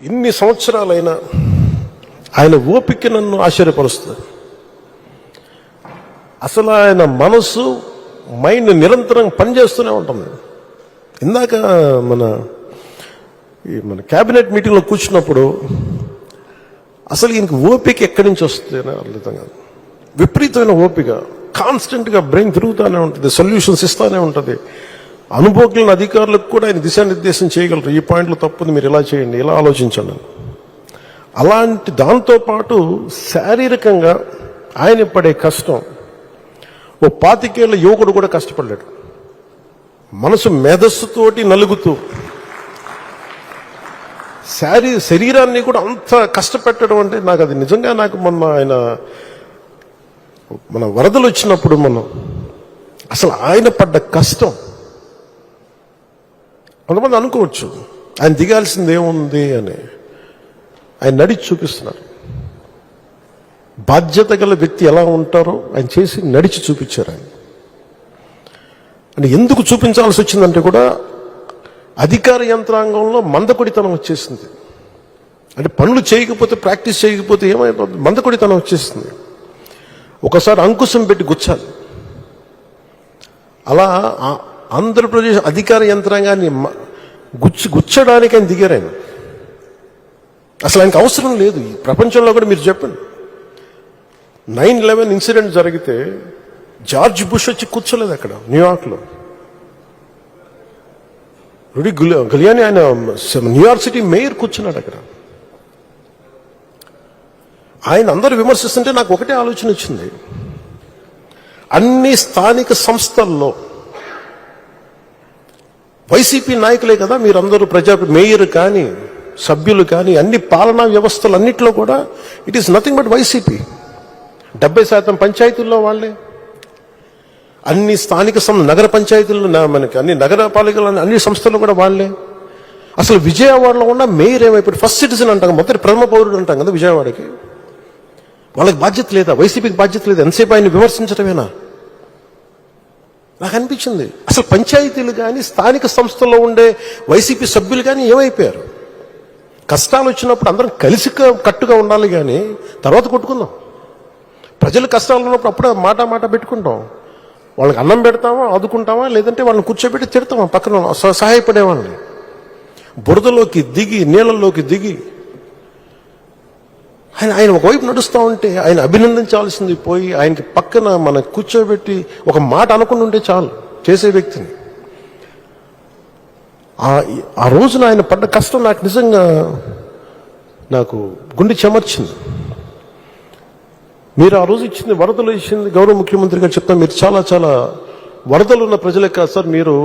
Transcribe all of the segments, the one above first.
ఇన్ని సంవత్సరాలైనా ఆయన ఓపిక నన్ను ఆశ్చర్యపరుస్తుంది. అసలు ఆయన మనసు మైండ్ నిరంతరం పనిచేస్తూనే ఉంటుంది. ఇందాక మన క్యాబినెట్ మీటింగ్లో కూర్చున్నప్పుడు అసలు ఈయనకి ఓపిక ఎక్కడి నుంచి వస్తుంది అని అర్థం కాదు. విపరీతమైన ఓపిక, కాన్స్టెంట్గా బ్రెయిన్ తిరుగుతూనే ఉంటుంది, సొల్యూషన్స్ ఇస్తూనే ఉంటుంది. అనుభవజ్ఞులైన అధికారులకు కూడా ఆయన దిశానిర్దేశం చేయగలరు. ఈ పాయింట్లో తప్పుంది, మీరు ఇలా చేయండి, ఇలా ఆలోచించండి. అలాంటి దాంతోపాటు శారీరకంగా ఆయన పడే కష్టం ఓ 25 ఏళ్ల యువకుడు కూడా కష్టపడ్డాడు. మనసు మేధస్సుతోటి నలుగుతూ శరీరాన్ని కూడా అంత కష్టపెట్టడం అంటే నాకు అది నిజంగా నాకు మన వరదలు వచ్చినప్పుడు అసలు ఆయన పడ్డ కష్టం కొంతమంది అనుకోవచ్చు ఆయన దిగాల్సింది ఏముంది అని. ఆయన నడిచి చూపిస్తున్నారు. బాధ్యత గల వ్యక్తి ఎలా ఉంటారో ఆయన చేసి నడిచి చూపించారు. ఆయన అంటే ఎందుకు చూపించాల్సి వచ్చిందంటే కూడా అధికార యంత్రాంగంలో మందకొడితనం వచ్చేసింది. అంటే పనులు చేయకపోతే, ప్రాక్టీస్ చేయకపోతే ఏమైపోతుంది, మందకొడితనం వచ్చేసింది. ఒకసారి అంకుశం పెట్టి గుచ్చాలి. అలా ఆంధ్రప్రదేశ్ అధికార యంత్రాంగాన్ని గుచ్చడానికి ఆయన దిగారు. ఆయన అసలు ఆయనకు అవసరం లేదు. ఈ ప్రపంచంలో కూడా మీరు చెప్పండి, 9/11 ఇన్సిడెంట్ జరిగితే జార్జ్ బుష్ వచ్చి కూర్చోలేదు అక్కడ న్యూయార్క్లో. రుడి గిలియానీ ఆయన న్యూయార్క్ సిటీ మేయర్ కూర్చున్నాడు అక్కడ. ఆయన అందరూ విమర్శిస్తుంటే నాకు ఒకటే ఆలోచన వచ్చింది. అన్ని స్థానిక సంస్థల్లో వైసీపీ నాయకులే కదా మీరందరూ, మేయర్ కానీ సభ్యులు కానీ అన్ని పాలనా వ్యవస్థలు అన్నింటిలో కూడా it is nothing but YCP. 70% పంచాయతీల్లో వాళ్ళే, అన్ని స్థానిక నగర పంచాయతీల్లో మనకి అన్ని నగరపాలికలు అన్ని సంస్థలు కూడా వాళ్ళే. అసలు విజయవాడలో ఉన్న మేయర్ ఏమైపోయి ఫస్ట్ సిటిజన్ అంటాం, మొదటి ప్రథమ పౌరుడు అంటాం కదా విజయవాడకి. వాళ్ళకి బాధ్యత లేదా? వైసీపీకి బాధ్యత లేదా? ఎంతసేపు ఆయన విమర్శించడమేనా? నాకు అనిపించింది అసలు పంచాయతీలు కానీ స్థానిక సంస్థల్లో ఉండే వైసీపీ సభ్యులు కానీ ఏమైపోయారు? కష్టాలు వచ్చినప్పుడు అందరం కలిసి కట్టుగా ఉండాలి, కానీ తర్వాత కొట్టుకుందాం. ప్రజలు కష్టాలు ఉన్నప్పుడు అప్పుడే మాట పెట్టుకుంటాం. వాళ్ళకి అన్నం పెడతామా, ఆదుకుంటామా, లేదంటే వాళ్ళని కూర్చోబెట్టి తిడతామా పక్కన సహాయపడే వాళ్ళని. బురదలోకి దిగి, నీళ్ళల్లోకి దిగి ఆయన ఒకవైపు నడుస్తూ ఉంటే ఆయన అభినందించాల్సింది పోయి ఆయనకి పక్కన మన కూర్చోబెట్టి ఒక మాట అనుకుని ఉంటే చాలు చేసే వ్యక్తిని. ఆ రోజున ఆయన పడ్డ కష్టం నాకు నిజంగా నాకు గుండె చెమర్చింది. మీరు ఆ రోజు ఇచ్చింది, వరదలు ఇచ్చింది, గౌరవ ముఖ్యమంత్రి గారు చెప్తాను, మీరు చాలా చాలా వరదలు ఉన్న ప్రజలే కాదు సార్, మీరు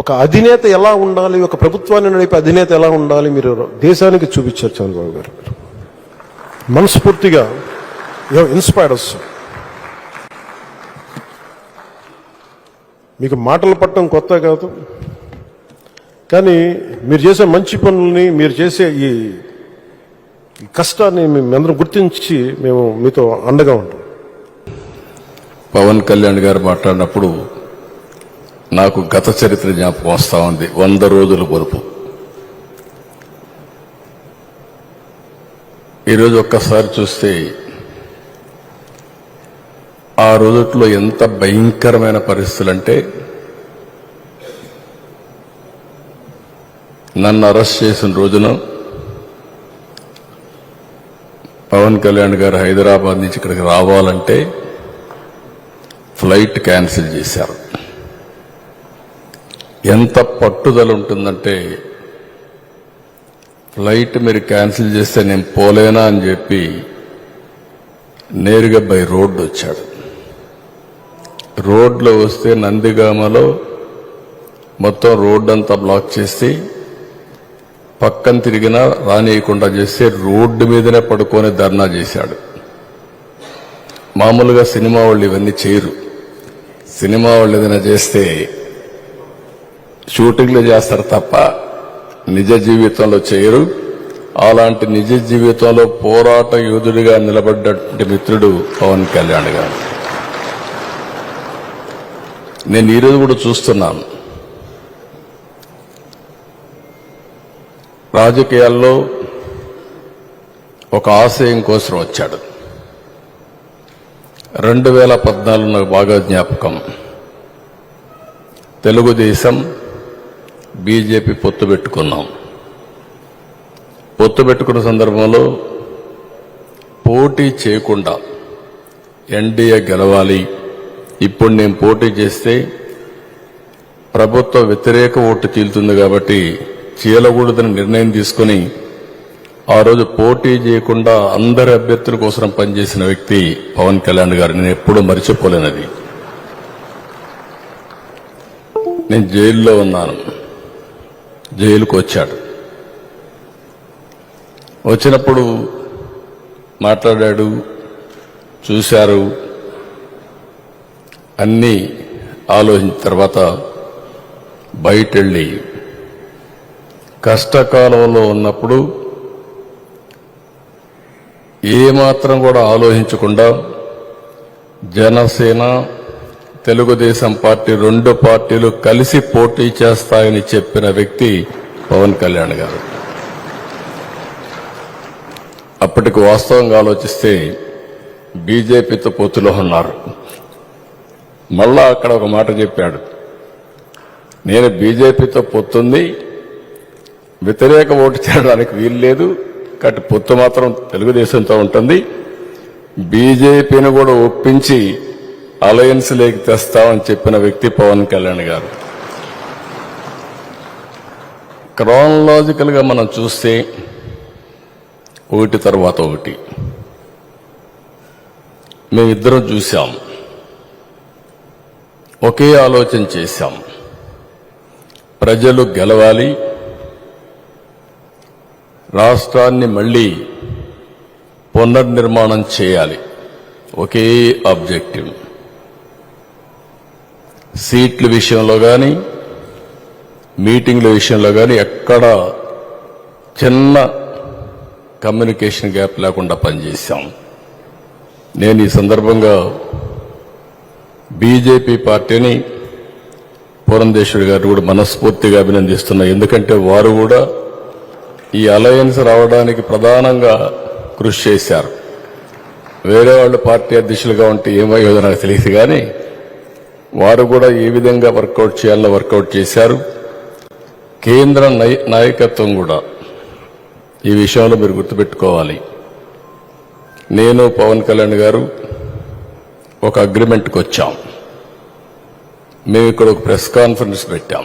ఒక అధినేత ఎలా ఉండాలి, ఒక ప్రభుత్వాన్ని నడిపే అధినేత ఎలా ఉండాలి మీరు దేశానికి చూపించారు చంద్రబాబు గారు. మనస్ఫూర్తిగా ఇన్స్పైర్డ్ అస్. మీకు మాటలు పట్టడం కొత్త కాదు, కానీ మీరు చేసే మంచి పనుల్ని, మీరు చేసే ఈ కష్టాన్ని మేమందరం గుర్తించి మేము మీతో అండగా ఉంటాం. పవన్ కళ్యాణ్ గారు మాట్లాడినప్పుడు నాకు గత చరిత్ర జ్ఞాపకం వస్తూ ఉంది. 100 రోజుల పొరుపు. ఈరోజు ఒక్కసారి చూస్తే ఆ రోజుల్లో ఎంత భయంకరమైన పరిస్థితులు అంటే, నన్ను అరెస్ట్ చేసిన రోజున పవన్ కళ్యాణ్ గారు హైదరాబాద్ నుంచి ఇక్కడికి రావాలంటే ఫ్లైట్ క్యాన్సిల్ చేశారు. ఎంత పట్టుదల ఉంటుందంటే, ఫ్లైట్ మీరు క్యాన్సిల్ చేస్తే నేను పోలేనా అని చెప్పి నేరుగా బై రోడ్డు వచ్చాడు. రోడ్లో వస్తే నందిగామలో మొత్తం రోడ్డు అంతా బ్లాక్ చేసి పక్కన తిరిగినా రానియకుండా చేస్తే రోడ్డు మీదనే పడుకొని ధర్నా చేశాడు. మామూలుగా సినిమా వాళ్ళు ఇవన్నీ చేయరు. సినిమా వాళ్ళు ఏదైనా చేస్తే షూటింగ్లు చేస్తారు తప్ప నిజ జీవితంలో చేయరు. అలాంటి నిజ జీవితంలో పోరాట యోధుడిగా నిలబడ్డటువంటి మిత్రుడు పవన్ కళ్యాణ్ గారు. నేను ఈరోజు కూడా చూస్తున్నాను, రాజకీయాల్లో ఒక ఆశయం కోసం వచ్చాడు. 2014 నాకు బాగా జ్ఞాపకం. తెలుగుదేశం బీజేపీ పొత్తు పెట్టుకున్నాం. పొత్తు పెట్టుకున్న సందర్భంలో పోటీ చేయకుండా ఎన్డీఏ గెలవాలి, ఇప్పుడు నేను పోటీ చేస్తే ప్రభుత్వ వ్యతిరేక ఓటు చీలుతుంది కాబట్టి చీలకూడదని నిర్ణయం తీసుకుని ఆ రోజు పోటీ చేయకుండా అందరి అభ్యర్థుల కోసం పనిచేసిన వ్యక్తి పవన్ కళ్యాణ్ గారు. నేను ఎప్పుడూ మర్చిపోలేనది. నేను జైల్లో ఉన్నాను. జైలుకు వచ్చాడు. వచ్చినప్పుడు మాట్లాడాడు, చూశారు. అన్నీ ఆలోచించిన తర్వాత బయటెళ్ళి కష్టకాలంలో ఉన్నప్పుడు ఏమాత్రం కూడా ఆలోచించకుండా జనసేన తెలుగుదేశం పార్టీ 2 పార్టీలు కలిసి పోటీ చేస్తాయని చెప్పిన వ్యక్తి పవన్ కళ్యాణ్ గారు. అప్పటికి వాస్తవంగా ఆలోచిస్తే బీజేపీతో పొత్తులో ఉన్నారు. మళ్ళా అక్కడ ఒక మాట చెప్పాడు, నేను బీజేపీతో పొత్తుంది, వ్యతిరేక ఓటు చేయడానికి వీలు లేదు, కాబట్టి పొత్తు మాత్రం తెలుగుదేశంతో ఉంటుంది, బీజేపీని కూడా ఒప్పించి అలయన్స్ లేకి తెస్తామని చెప్పిన వ్యక్తి పవన్ కళ్యాణ్ గారు. క్రానలాజికల్ గా మనం చూస్తే ఒకటి తర్వాత ఒకటి మేమిద్దరం చూశాం, ఒకే ఆలోచన చేశాం. ప్రజలు గెలవాలి, రాష్ట్రాన్ని మళ్లీ పునర్నిర్మాణం చేయాలి, ఒకే ఆబ్జెక్టివ్. సీట్ల విషయంలో కానీ మీటింగ్ల విషయంలో కానీ ఎక్కడ చిన్న కమ్యూనికేషన్ గ్యాప్ లేకుండా పనిచేశాం. నేను ఈ సందర్భంగా బీజేపీ పార్టీని పురంధేశ్వరి గారు కూడా మనస్ఫూర్తిగా అభినందిస్తున్నా. ఎందుకంటే వారు కూడా ఈ అలయన్స్ రావడానికి ప్రధానంగా కృషి చేశారు. వేరే వాళ్ళు పార్టీ అధ్యక్షులుగా ఉంటే ఏమయ్యేదో నాకు తెలియదు, కానీ వారు కూడా ఏ విధంగా వర్కౌట్ చేయాలో వర్కౌట్ చేశారు. కేంద్ర నాయకత్వం కూడా ఈ విషయంలో మీరు గుర్తుపెట్టుకోవాలి. నేను పవన్ కళ్యాణ్ గారు ఒక అగ్రిమెంట్కి వచ్చాం. మేము ఇక్కడ ఒక ప్రెస్ కాన్ఫరెన్స్ పెట్టాం.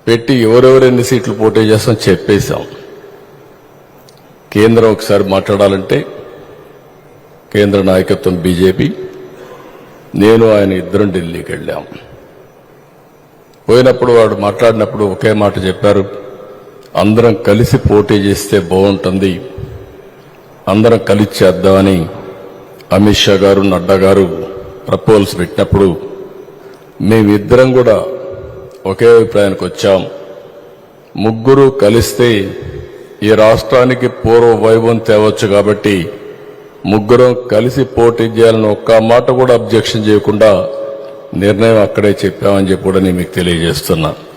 పెట్టి ఎవరెవరు ఎన్ని సీట్లు పోటీ చేస్తాం చెప్పేశాం. కేంద్రం ఒకసారి మాట్లాడాలంటే కేంద్ర నాయకత్వం బీజేపీ, నేను ఆయన ఇద్దరం ఢిల్లీకి వెళ్ళాం. పోయినప్పుడు వాడు మాట్లాడినప్పుడు ఒకే మాట చెప్పారు, అందరం కలిసి పోటీ చేస్తే బాగుంటుంది, అందరం కలిసి చేద్దామని అమిత్ షా గారు, నడ్డా గారు ప్రపోజల్స్ పెట్టినప్పుడు మేమిద్దరం కూడా ఒకే అభిప్రాయానికి వచ్చాం. ముగ్గురు కలిస్తే ఈ రాష్ట్రానికి పూర్వ వైభవం తేవచ్చు, కాబట్టి ముగ్గురం కలిసి పోటీ చేయాలని ఒక్క మాట కూడా అబ్జెక్షన్ చేయకుండా నిర్ణయం అక్కడే చెప్పామని చెప్పి కూడా నేను మీకు తెలియజేస్తున్నా.